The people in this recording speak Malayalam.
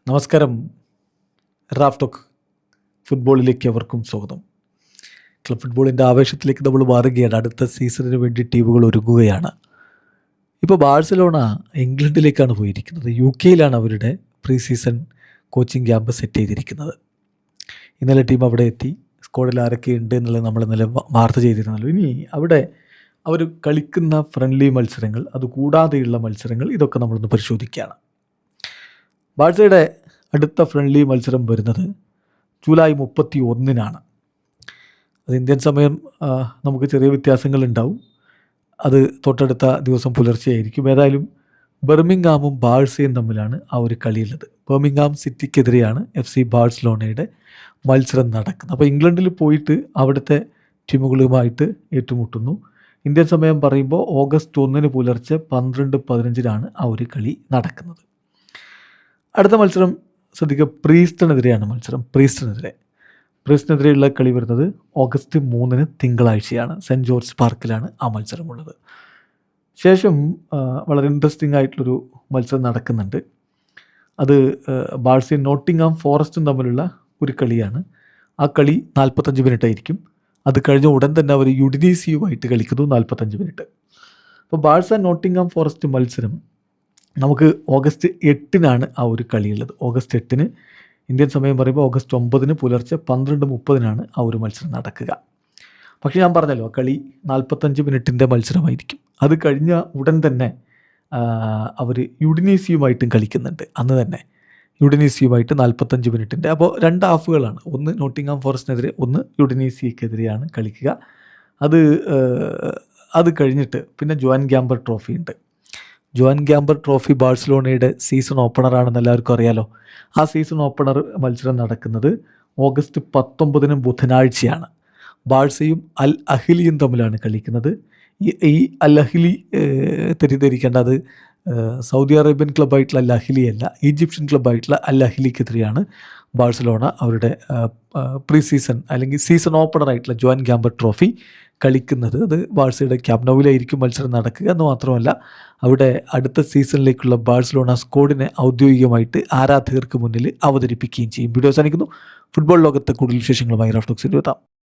നമസ്കാരം. റാഫ് ടോക്ക് ഫുട്ബോളിലേക്ക് അവർക്കും സ്വാഗതം. ക്ലബ് ഫുട്ബോളിൻ്റെ ആവേശത്തിലേക്ക് നമ്മൾ മാറുകയാണ്. അടുത്ത സീസണിന് വേണ്ടി ടീമുകൾ ഒരുങ്ങുകയാണ്. ഇപ്പോൾ ബാഴ്സലോണ ഇംഗ്ലണ്ടിലേക്കാണ് പോയിരിക്കുന്നത്. UK അവരുടെ pre season coaching camp set ചെയ്തിരിക്കുന്നത്. ഇന്നലെ ടീം അവിടെ എത്തി. സ്ക്വാഡിൽ ആരൊക്കെ ഉണ്ട് എന്നുള്ളത് നമ്മൾ ഇന്നലെ വാർത്ത ചെയ്തിരുന്നല്ലോ. ഇനി അവിടെ അവർ കളിക്കുന്ന ഫ്രണ്ട്ലി മത്സരങ്ങൾ, അതുകൂടാതെയുള്ള മത്സരങ്ങൾ, ഇതൊക്കെ നമ്മളൊന്ന് പരിശോധിക്കുകയാണ്. ബാഴ്സയുടെ അടുത്ത ഫ്രണ്ട്ലി മത്സരം വരുന്നത് ജൂലൈ 31-നാണ്. അത് ഇന്ത്യൻ സമയം നമുക്ക് ചെറിയ വ്യത്യാസങ്ങളുണ്ടാവും. അത് തൊട്ടടുത്ത ദിവസം പുലർച്ചെയായിരിക്കും. ഏതായാലും ബർമിംഗ്ഹാമും ബാഴ്സയും തമ്മിലാണ് ആ ഒരു കളിയുള്ളത്. ബർമിംഗ്ഹാം സിറ്റിക്കെതിരെയാണ് FC ബാഴ്സലോണയുടെ മത്സരം നടക്കുന്നത്. അപ്പോൾ ഇംഗ്ലണ്ടിൽ പോയിട്ട് അവിടുത്തെ ടീമുകളുമായിട്ട് ഏറ്റുമുട്ടുന്നു. ഇന്ത്യൻ സമയം പറയുമ്പോൾ ഓഗസ്റ്റ് 1 പുലർച്ചെ 12:15 ആ ഒരു കളി നടക്കുന്നത്. അടുത്ത മത്സരം ശ്രദ്ധിക്കുക, പ്രീസ്റ്റണെതിരെയാണ് മത്സരം. പ്രീസ്റ്റനെതിരെയുള്ള കളി വരുന്നത് ഓഗസ്റ്റ് 3 തിങ്കളാഴ്ചയാണ്. സെൻറ്റ് ജോർജ് പാർക്കിലാണ് ആ മത്സരമുള്ളത്. ശേഷം വളരെ ഇൻട്രസ്റ്റിംഗ് ആയിട്ടുള്ളൊരു മത്സരം നടക്കുന്നുണ്ട്. അത് ബാഴ്സയും നോട്ടിംഗ്ഹാം ഫോറസ്റ്റും തമ്മിലുള്ള ഒരു കളിയാണ്. ആ കളി 45 മിനിറ്റ് ആയിരിക്കും. അത് കഴിഞ്ഞ ഉടൻ തന്നെ അവർ യുഡിനീസിയുമായിട്ട് കളിക്കുന്നു 45 മിനിറ്റ്. അപ്പോൾ ബാഴ്സ നോട്ടിംഗ്ഹാം ഫോറസ്റ്റ് മത്സരം നമുക്ക് ഓഗസ്റ്റ് 8 ആ ഒരു കളിയുള്ളത്. ഓഗസ്റ്റ് 8 ഇന്ത്യൻ സമയം പറയുമ്പോൾ ഓഗസ്റ്റ് 9 പുലർച്ചെ 12:30 ആ ഒരു മത്സരം നടക്കുക. പക്ഷേ ഞാൻ പറഞ്ഞല്ലോ, കളി 45 മിനിറ്റിൻ്റെ മത്സരമായിരിക്കും. അത് കഴിഞ്ഞ ഉടൻ തന്നെ അവർ യുഡിനീസിയുമായിട്ടും കളിക്കുന്നുണ്ട്. അന്ന് തന്നെ യുഡിനീസിയുമായിട്ട് 45 മിനിറ്റിൻ്റെ. അപ്പോൾ 2 ഹാഫുകളാണ്. ഒന്ന് നോട്ടിംഗ്ഹാം ഫോറസ്റ്റിനെതിരെ, ഒന്ന് യുഡിനീസിക്കെതിരെയാണ് കളിക്കുക. അത് കഴിഞ്ഞിട്ട് പിന്നെ ജോൻ ഗാംബർ ട്രോഫി ഉണ്ട്. ജോൻ ഗാംബർ ട്രോഫി ബാഴ്സലോണയുടെ സീസൺ ഓപ്പണറാണെന്ന് എല്ലാവർക്കും അറിയാലോ. ആ സീസൺ ഓപ്പണർ മത്സരം നടക്കുന്നത് ഓഗസ്റ്റ് 19 ബുധനാഴ്ചയാണ്. ബാഴ്സയും അൽ അഹ്ലിയും തമ്മിലാണ് കളിക്കുന്നത്. ഈ അൽ അഹ്ലി തെറ്റിദ്ധരിക്കേണ്ട, അത് സൗദി അറേബ്യൻ ക്ലബ്ബായിട്ടുള്ള അൽ അഹ്ലി അല്ല, ഈജിപ്ഷ്യൻ ക്ലബ്ബായിട്ടുള്ള അൽ അഹ്ലിക്കെതിരെയാണ് ബാഴ്സലോണ അവരുടെ പ്രീ സീസൺ അല്ലെങ്കിൽ സീസൺ ഓപ്പണറായിട്ടുള്ള ജോൻ ഗാംബർ ട്രോഫി കളിക്കുന്നത്. അത് ബാഴ്സയുടെ ക്യാമ്പ് നൗവിലായിരിക്കും മത്സരം നടക്കുക. എന്ന് മാത്രമല്ല, അവിടെ അടുത്ത സീസണിലേക്കുള്ള ബാഴ്സലോണ സ്ക്വാഡിനെ ഔദ്യോഗികമായിട്ട് ആരാധകർക്ക് മുന്നിൽ അവതരിപ്പിക്കുകയും ചെയ്യും. വീഡിയോ അവസാനിക്കുന്നു. ഫുട്ബോൾ ലോകത്തെ കൂടുതൽ വിശേഷങ്ങളുമായി റാഫ് ടോക്സിൽ എത്താം.